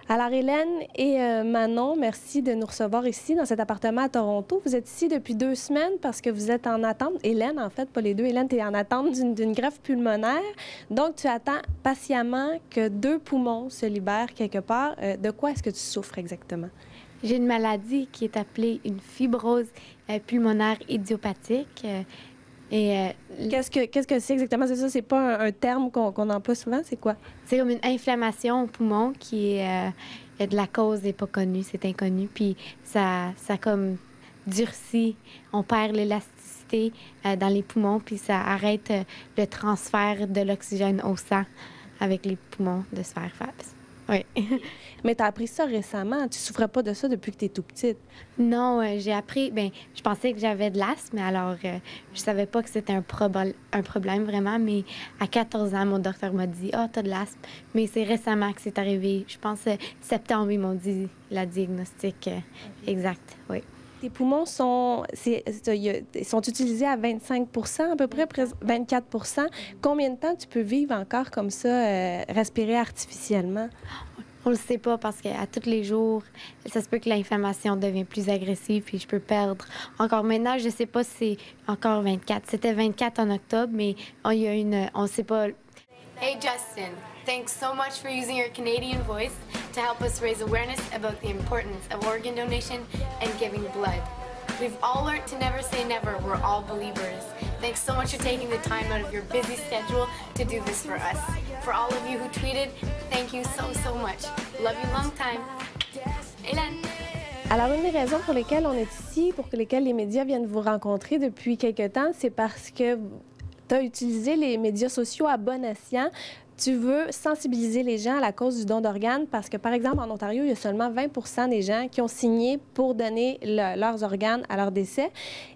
Alors, Hélène et Manon, merci de nous recevoir ici dans cet appartement à Toronto. Vous êtes ici depuis 2 semaines parce que vous êtes en attente. Hélène, en fait, pas les deux. Hélène, tu es en attente d'une greffe pulmonaire. Donc, tu attends patiemment que 2 poumons se libèrent quelque part. De quoi est-ce que tu souffres exactement? J'ai une maladie qui est appelée une fibrose pulmonaire idiopathique. Qu'est-ce que c'est exactement? C'est ça, c'est pas un terme qu'on emploie souvent? C'est quoi? C'est comme une inflammation au poumon qui est de la cause n'est pas connue, c'est inconnu. Puis ça comme durcit, on perd l'élasticité dans les poumons, puis ça arrête le transfert de l'oxygène au sang avec les poumons de se faire FAPS. Oui. Mais tu as appris ça récemment. Tu souffrais pas de ça depuis que tu es tout petite. Non, j'ai appris. Bien, je pensais que j'avais de l'asthme, alors je savais pas que c'était un problème vraiment. Mais à 14 ans, mon docteur m'a dit ah, t'as de l'asthme. Mais c'est récemment que c'est arrivé. Je pense septembre, ils m'ont dit la diagnostic exact. Oui. Tes poumons sont utilisés à 25 à peu près, 24 Combien de temps tu peux vivre encore comme ça, respirer artificiellement? On le sait pas parce qu'à tous les jours, ça se peut que l'inflammation devient plus agressive puis je peux perdre. Encore maintenant, je sais pas si c'est encore 24. C'était 24 en octobre, mais il y a on sait pas. Hey Justin, thanks so much for using your Canadian voice to help us raise awareness about the importance of organ donation and giving blood. We've all learned to never say never. We're all believers. Thanks so much for taking the time out of your busy schedule to do this for us. For all of you who tweeted, thank you so much. Love you long time. Hélène. Alors, une des raisons pour lesquelles on est ici, pour lesquelles les médias viennent vous rencontrer depuis quelque temps, c'est parce que tu as utilisé les médias sociaux à bon escient. Tu veux sensibiliser les gens à la cause du don d'organes parce que, par exemple, en Ontario, il y a seulement 20 des gens qui ont signé pour donner leurs organes à leur décès.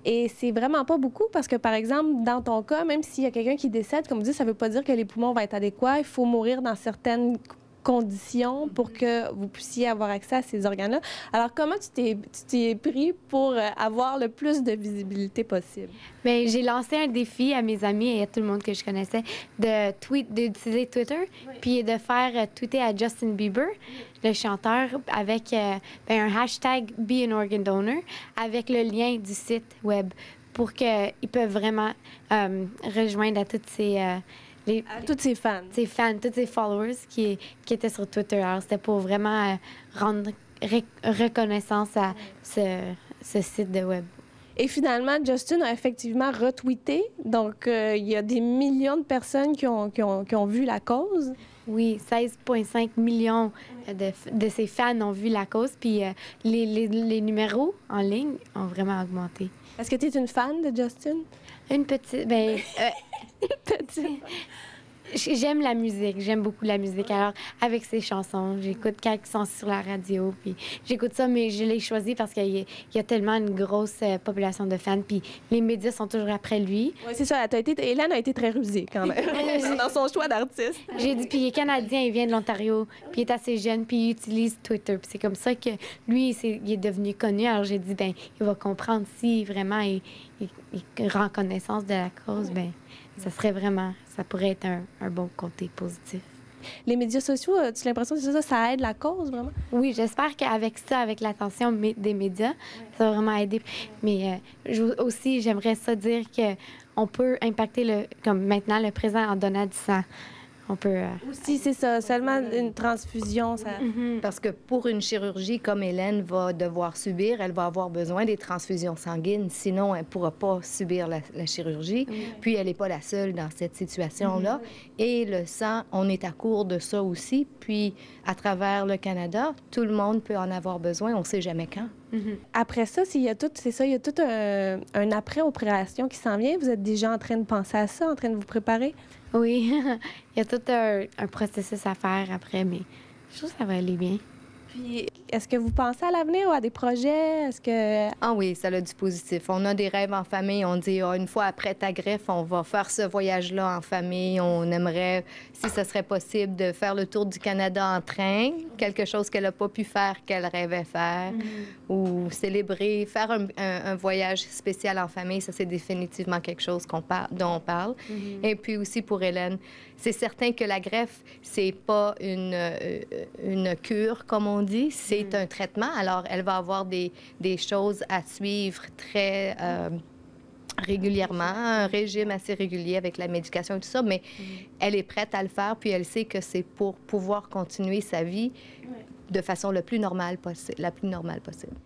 Et c'est vraiment pas beaucoup parce que, par exemple, dans ton cas, même s'il y a quelqu'un qui décède, comme vous dites, ça veut pas dire que les poumons vont être adéquats. Il faut mourir dans certaines conditions pour que vous puissiez avoir accès à ces organes-là. Alors, comment tu t'es pris pour avoir le plus de visibilité possible? Bien, j'ai lancé un défi à mes amis et à tout le monde que je connaissais d'utiliser Twitter, puis de faire tweeter à Justin Bieber, le chanteur, avec un hashtag Be an Organ Donor, avec le lien du site web pour qu'ils peuvent vraiment rejoindre à toutes ces... tous ses fans. Ses fans, tous ses followers qui étaient sur Twitter. Alors, c'était pour vraiment rendre reconnaissance à ce site de web. Et finalement, Justin a effectivement retweeté. Donc, il y a des millions de personnes qui ont vu la cause. Oui, 16,5 millions de ses fans ont vu la cause. Puis les numéros en ligne ont vraiment augmenté. Est-ce que tu es une fan de Justin? Une petite... Bien, petite... J'aime la musique, j'aime beaucoup la musique. Alors, avec ses chansons, j'écoute quand ils sont sur la radio, puis j'écoute ça, mais je l'ai choisi parce qu'il y a tellement une grosse population de fans, puis les médias sont toujours après lui. Oui, c'est ça. Hélène a été très rusée, quand même, dans son choix d'artiste. J'ai dit, puis il est canadien, il vient de l'Ontario, puis il est assez jeune, puis il utilise Twitter. Puis c'est comme ça que lui, il est devenu connu. Alors, j'ai dit, ben il va comprendre si vraiment il rend connaissance de la cause, ben ça pourrait être un bon côté positif. Les médias sociaux, as-tu l'impression que ça aide la cause, vraiment? Oui, j'espère qu'avec ça, avec l'attention des médias, ça va vraiment aider. Mais aussi, j'aimerais ça dire qu'on peut impacter, comme maintenant, le présent en donnant du sang. On peut... Aussi, c'est ça. Seulement une transfusion, ça... Parce que pour une chirurgie comme Hélène va devoir subir, elle va avoir besoin des transfusions sanguines. Sinon, elle ne pourra pas subir la chirurgie. Puis, elle n'est pas la seule dans cette situation-là. Et le sang, on est à court de ça aussi. Puis, à travers le Canada, tout le monde peut en avoir besoin. On ne sait jamais quand. Après ça, il y a tout un après-opération qui s'en vient. Vous êtes déjà en train de penser à ça, en train de vous préparer? Oui, il y a tout un processus à faire après, mais je trouve que ça va aller bien. Puis, est-ce que vous pensez à l'avenir ou à des projets? Est-ce que... Ah oui, ça a du positif. On a des rêves en famille. On dit, une fois après ta greffe, on va faire ce voyage-là en famille. On aimerait, si ce serait possible, de faire le tour du Canada en train, quelque chose qu'elle n'a pas pu faire, qu'elle rêvait faire, ou célébrer, faire un voyage spécial en famille. Ça, c'est définitivement quelque chose dont on parle. Et puis aussi pour Hélène, c'est certain que la greffe, c'est pas une cure, comme on dit, c'est un traitement. Alors, elle va avoir des choses à suivre très régulièrement, un régime assez régulier avec la médication et tout ça, mais elle est prête à le faire, puis elle sait que c'est pour pouvoir continuer sa vie de façon la plus normale possible.